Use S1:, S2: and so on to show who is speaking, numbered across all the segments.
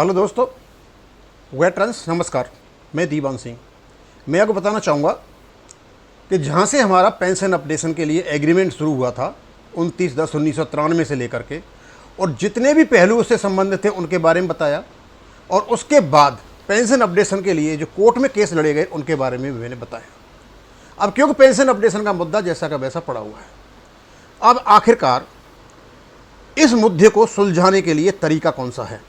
S1: Hello दोस्तों, veterans नमस्कार। मैं दीवान सिंह। मैं आपको बताना चाहूँगा कि जहाँ से हमारा पेंशन अपडेशन के लिए एग्रीमेंट शुरू हुआ था 29/10/1993 से लेकर के, और जितने भी पहलू उससे संबंधित थे उनके बारे में बताया, और उसके बाद पेंशन अपडेशन के लिए जो कोर्ट में केस लड़े गए उनके बारे में भी मैंने बताया। अब क्योंकि पेंशन अपडेशन का मुद्दा जैसा का वैसा पड़ा हुआ है, अब आखिरकार इस मुद्दे को सुलझाने के लिए तरीका कौन सा है,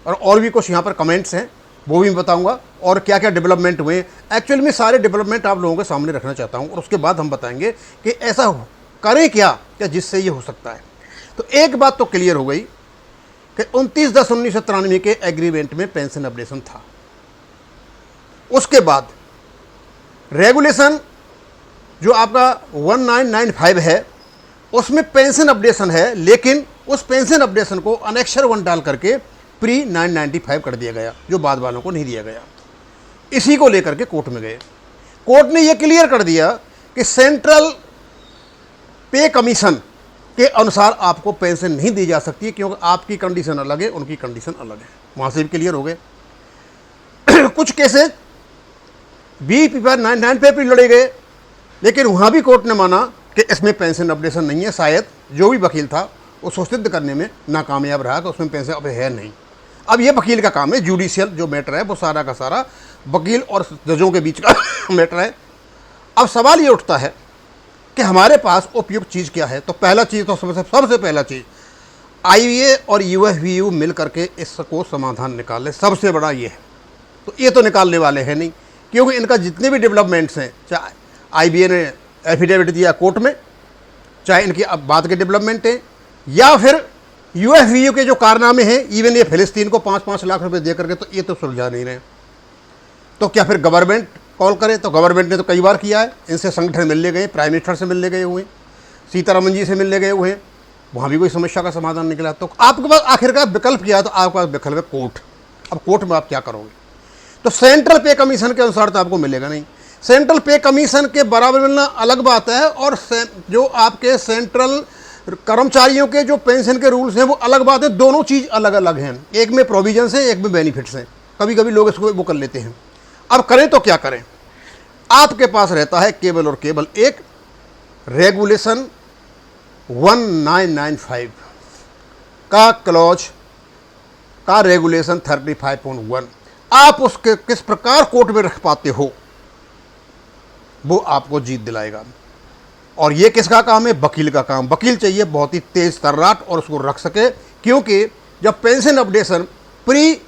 S1: और भी कुछ यहाँ पर कमेंट्स हैं वो भी मैं बताऊंगा, और क्या क्या डेवलपमेंट हुए। एक्चुअल में सारे डेवलपमेंट आप लोगों के सामने रखना चाहता हूँ, और उसके बाद हम बताएंगे कि ऐसा करें क्या जिससे ये हो सकता है। तो एक बात तो क्लियर हो गई कि 29/10/1993 के एग्रीमेंट में पेंशन अपडेशन था। उसके बाद रेगुलेशन जो आपका 1995 है उसमें पेंशन अपडेशन है, लेकिन उस पेंशन अपडेशन को अनेक्सर 1 डाल करके प्री 995 कर दिया गया, जो बाद वालों को नहीं दिया गया। इसी को लेकर के कोर्ट में गए। कोर्ट ने यह क्लियर कर दिया कि सेंट्रल पे कमीशन के अनुसार आपको पेंशन नहीं दी जा सकती, क्योंकि आपकी कंडीशन अलग है, उनकी कंडीशन अलग है। वहां से भी क्लियर हो गए। कुछ केसेस BP 995 पे लड़े गए, लेकिन वहां भी कोर्ट ने माना कि इसमें पेंशन अपडेशन नहीं है। शायद जो भी वकील था उसको सिद्ध करने में नाकामयाब रहा कि उसमें पेंशन अब है नहीं। अब ये वकील का काम है, जुडिशियल जो मैटर है वो सारा का सारा वकील और जजों के बीच का मैटर है। अब सवाल ये उठता है कि हमारे पास उपयुक्त चीज़ क्या है। तो पहला चीज़ तो सबसे पहला चीज़ IVA और UFVU मिल करके इसको समाधान निकाले, सबसे बड़ा ये है। तो ये तो निकालने वाले हैं नहीं, क्योंकि इनका जितने भी डेवलपमेंट्स हैं, चाहे IVA ने एफिडेविट दिया कोर्ट में, चाहे इनकी अब बात के डेवलपमेंट हैं, या फिर UFVU के जो कारनामे हैं, इवन ये फिलिस्तीन को 5-5 लाख रुपए दे करके, तो ये तो सुलझा नहीं रहे। तो क्या फिर गवर्नमेंट कॉल करे? तो गवर्नमेंट ने तो कई बार किया है, इनसे संगठन मिलने गए, प्राइम मिनिस्टर से मिलने गए हुए, सीतारमन जी से मिलने गए हुए हैं, वहाँ भी कोई समस्या का समाधान निकला। तो आपके पास आखिरकार विकल्प किया, तो आपके पास विकल्प है कोर्ट। अब कोर्ट में आप क्या करोगे? तो सेंट्रल पे कमीशन के अनुसार तो आपको मिलेगा नहीं। सेंट्रल पे कमीशन के बराबर मिलना अलग बात है, और जो आपके सेंट्रल कर्मचारियों के जो पेंशन के रूल्स हैं वो अलग बात है। दोनों चीज़ अलग अलग हैं, एक में प्रोविजंस हैं, एक में बेनिफिट्स हैं। कभी कभी लोग इसको वो कर लेते हैं। अब करें तो क्या करें? आपके पास रहता है केवल और केवल एक रेगुलेशन 1995 का क्लॉज का रेगुलेशन 35.1। आप उसके किस प्रकार कोर्ट में रख पाते हो वो आपको जीत दिलाएगा। और ये किसका काम है? वकील का काम। वकील चाहिए बहुत ही तेज तर्राट और उसको रख सके, क्योंकि जब पेंशन अपडेशन प्री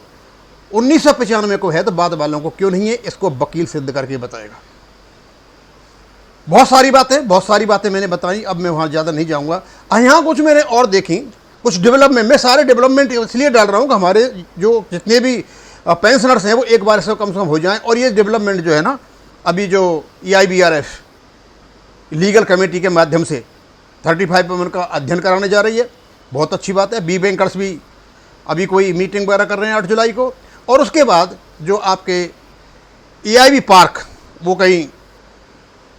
S1: 1995 को है तो बाद वालों को क्यों नहीं है, इसको वकील सिद्ध करके बताएगा। बहुत सारी बातें मैंने बताई, अब मैं वहां ज़्यादा नहीं जाऊंगा। यहाँ कुछ मैंने और देखी, कुछ डेवलपमेंट। मैं सारे डेवलपमेंट इसलिए डाल रहा हूँ कि हमारे जो जितने भी पेंशनर्स हैं वो एक बार से कम हो जाएं। और ये डेवलपमेंट जो है ना, अभी जो EIBRF लीगल कमेटी के माध्यम से 35 का अध्ययन कराने जा रही है, बहुत अच्छी बात है। बी बैंकर्स भी अभी कोई मीटिंग वगैरह कर रहे हैं 8 जुलाई को। और उसके बाद जो आपके EIB पार्क वो कहीं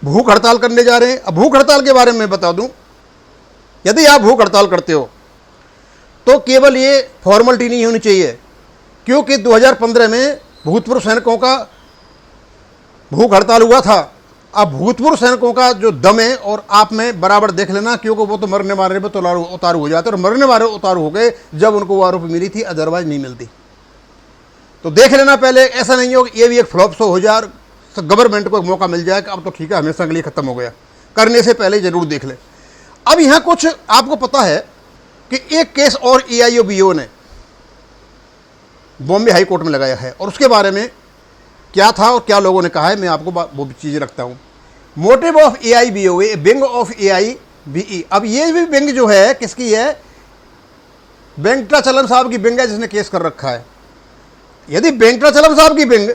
S1: भूख हड़ताल करने जा रहे हैं। अब भूख हड़ताल के बारे में मैं बता दूं, यदि आप भूख हड़ताल करते हो तो केवल ये फॉर्मेलिटी नहीं होनी चाहिए, क्योंकि 2015 में भूतपूर्व सैनिकों का भूख हड़ताल हुआ था। अब भूतपूर्व सैनिकों का जो दम है और आप में बराबर देख लेना, क्योंकि वो तो मरने मारने पर उतारू हो जाते, और मरने मारे उतारू हो गए जब उनको वो आरोप मिली थी, अदरवाइज नहीं मिलती। तो देख लेना पहले, ऐसा नहीं हो कि ये भी एक फ्लॉप शो हो जाए, तो गवर्नमेंट को एक मौका मिल जाए कि अब तो ठीक है हमेशा के लिए खत्म हो गया। करने से पहले जरूर देख ले। अब यहाँ कुछ आपको पता है कि एक केस और EIOBO ने बॉम्बे हाई कोर्ट में लगाया है, और उसके बारे में क्या था और क्या लोगों ने कहा है मैं आपको वो भी चीज़ें रखता हूँ। Motive of AIBOA, wing of AIBE। अब ये भी विंग जो है किसकी है? वेंकटाचलम साहब की विंग है, जिसने केस कर रखा है। यदि वेंकटाचलम साहब की विंग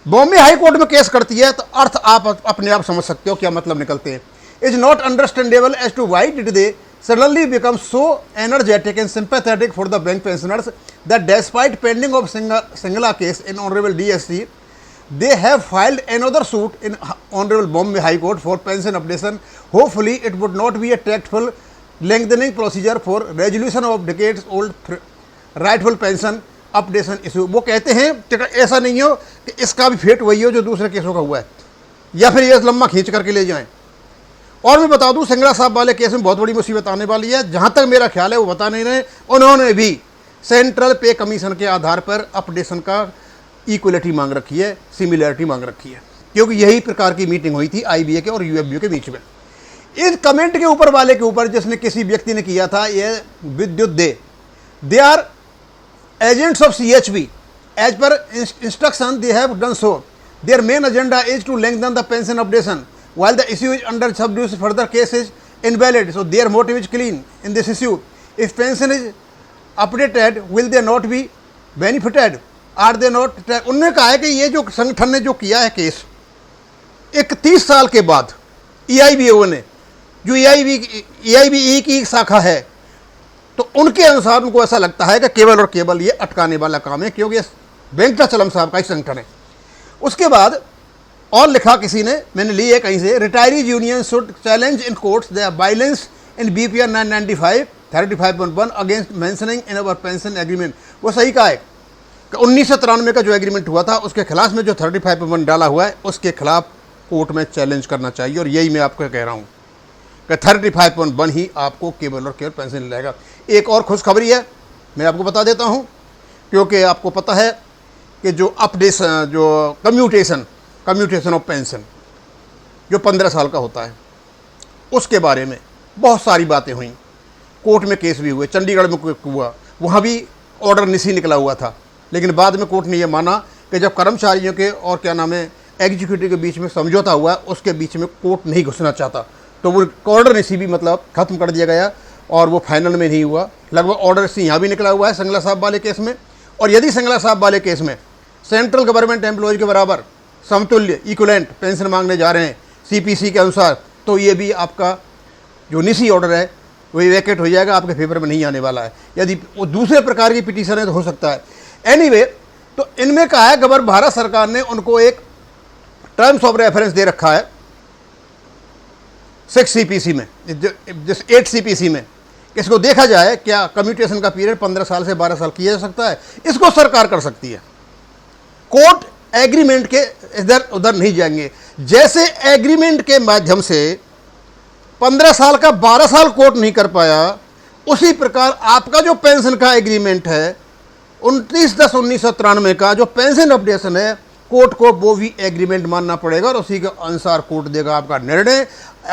S1: बॉम्बे हाई कोर्ट में केस करती है तो अर्थ आप अपने आप समझ सकते हो क्या मतलब निकलते हैं। Is not understandable as to why did they suddenly become so energetic and sympathetic for the bank pensioners that despite pending of Singla case in Honorable DSC, they have filed another suit in Honorable Bombay High Court for pension updation. Hopefully, it would not be a tactful lengthening procedure for resolution of decades old rightful pension updation issue. वो कहते हैं कि ऐसा नहीं हो कि इसका भी फेट वही हो जो दूसरे केसों का हुआ है, या फिर ये लम्बा खींच करके ले जाएं। और मैं बता दूं, सिंगला साहब वाले केस में बहुत बड़ी मुसीबत आने वाली है। जहां तक मेरा ख्याल है वो बता नहीं रहे, उन्होंने भी सेंट्रल पे कमीशन के आधार पर अपडेशन का इक्वलिटी मांग रखी है, सिमिलरिटी मांग रखी है, क्योंकि यही प्रकार की मीटिंग हुई थी आईबीए के और यूएफबीओ के बीच में। इस कमेंट के ऊपर वाले के ऊपर जिसने किसी व्यक्ति ने किया था, ये विद्युत they are agents of CHB as per instruction they have done so. Their main agenda is to lengthen the pension updation while the issue is under subdued, further case is invalid, so their motive is clean in this issue. If pension is updated, will they not be benefited? Are they not? उन्होंने कहा है कि ये जो संगठन ने जो किया है केस 31 साल के बाद EIBO ने, जो EIBE की एक शाखा है, तो उनके अनुसार उनको ऐसा लगता है कि केवल और केवल ये अटकाने वाला काम है, क्योंकि वेंकटाचलम साहब का ही संगठन है। उसके बाद और लिखा किसी ने, मैंने ली है कहीं से, retirees union should challenge in courts the violence in BPR 995 35.1 against mentioning in our pension agreement. वो सही कहा है कि 1993 का जो एग्रीमेंट हुआ था उसके खिलाफ में जो 35.1 डाला हुआ है उसके खिलाफ कोर्ट में चैलेंज करना चाहिए। और यही मैं आपको कह रहा हूँ कि 35.1 ही आपको केवल और केवल पेंशन मिलेगा। एक और खुशखबरी है, मैं आपको बता देता हूँ, क्योंकि आपको पता है कि जो अपडेशन, जो कम्यूटेशन ऑफ पेंशन जो 15 साल का होता है, उसके बारे में बहुत सारी बातें हुई, कोर्ट में केस भी हुए, चंडीगढ़ में हुआ, वहाँ भी ऑर्डर निसी निकला हुआ था, लेकिन बाद में कोर्ट ने यह माना कि जब कर्मचारियों के और क्या नाम है एग्जीक्यूटिव के बीच में समझौता हुआ, उसके बीच में कोर्ट नहीं घुसना चाहता, तो वो ऑर्डर निसी भी मतलब ख़त्म कर दिया गया और वो फाइनल में नहीं हुआ। लगभग ऑर्डर निसी यहाँ भी निकला हुआ है सिंगला साहब वाले केस में। और यदि सिंगला साहब वाले केस में सेंट्रल गवर्नमेंट एम्प्लॉयज़ के बराबर समतुल्य इक्विवेलेंट पेंशन मांगने जा रहे हैं CPC के अनुसार, तो ये भी आपका जो निसी ऑर्डर है वही वैकेट हो जाएगा, आपके फेवर में नहीं आने वाला है। यदि वो दूसरे प्रकार की पिटीशन है तो हो सकता है। एनीवे, तो इनमें कहा है कि भारत सरकार ने उनको एक टर्म्स ऑफ रेफरेंस दे रखा है 6 CPC में, जिस 8 CPC में, इसको देखा जाए क्या कम्यूटेशन का पीरियड 15 साल से 12 साल किया जा सकता है। इसको सरकार कर सकती है, कोर्ट एग्रीमेंट के इधर उधर नहीं जाएंगे। जैसे एग्रीमेंट के माध्यम से 15 साल का 12 साल कोर्ट नहीं कर पाया, उसी प्रकार आपका जो पेंशन का एग्रीमेंट है 29/10/1993 का जो पेंशन अपडेशन है, कोर्ट को वो भी एग्रीमेंट मानना पड़ेगा और उसी के अनुसार कोर्ट देगा आपका निर्णय।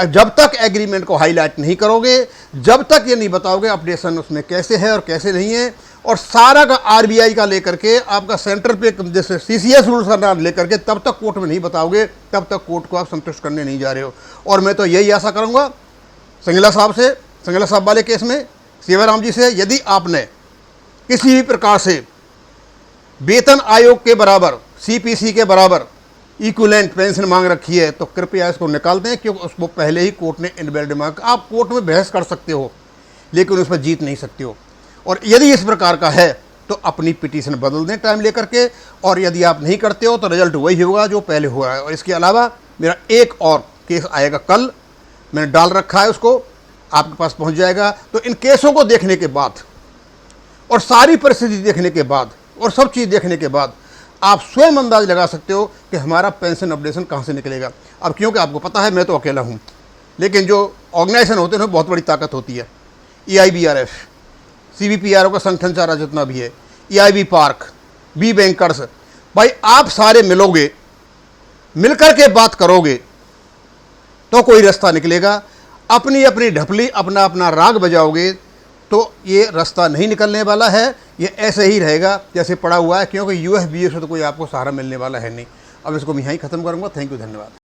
S1: जब तक एग्रीमेंट को हाईलाइट नहीं करोगे, जब तक ये नहीं बताओगे अपडेशन उसमें कैसे है और कैसे नहीं है, और सारा का RBI का लेकर के आपका सेंटर पे जैसे CCS रूल्स का लेकर के तब तक कोर्ट में नहीं बताओगे, तब तक कोर्ट को आप संतुष्ट करने नहीं जा रहे हो। और मैं तो यही आशा करूँगा सिंगला साहब से, सिंगला साहब वाले केस में सेवाराम जी से, यदि आपने किसी भी प्रकार से वेतन आयोग के बराबर CPC के बराबर इक्विवेलेंट पेंशन मांग रखी है तो कृपया इसको निकाल दें, क्योंकि उसको पहले ही कोर्ट ने इनवैलिड मांग। आप कोर्ट में बहस कर सकते हो लेकिन उस पर जीत नहीं सकते हो। और यदि इस प्रकार का है तो अपनी पिटीशन बदल दें टाइम लेकर के, और यदि आप नहीं करते हो तो रिजल्ट वही होगा जो पहले हुआ है। और इसके अलावा मेरा एक और केस आएगा कल, मैंने डाल रखा है, उसको आपके पास पहुंच जाएगा। तो इन केसों को देखने के बाद और सारी परिस्थिति देखने के बाद और सब चीज़ देखने के बाद आप स्वयं अंदाज लगा सकते हो कि हमारा पेंशन अपडेशन कहाँ से निकलेगा। अब क्योंकि आपको पता है मैं तो अकेला हूँ, लेकिन जो ऑर्गेनाइजेशन होते हैं बहुत बड़ी ताकत होती है। EIBRF, CBPRO का संगठन चारा जितना भी है, EIB पार्क, B बैंकर्स, भाई आप सारे मिलोगे, मिलकर के बात करोगे तो कोई रास्ता निकलेगा। अपनी अपनी ढपली, अपना अपना राग बजाओगे तो ये रास्ता नहीं निकलने वाला है, ये ऐसे ही रहेगा जैसे पड़ा हुआ है, क्योंकि UFBO से तो कोई आपको सहारा मिलने वाला है नहीं। अब इसको मैं यहीं ख़त्म करूँगा। थैंक यू, धन्यवाद।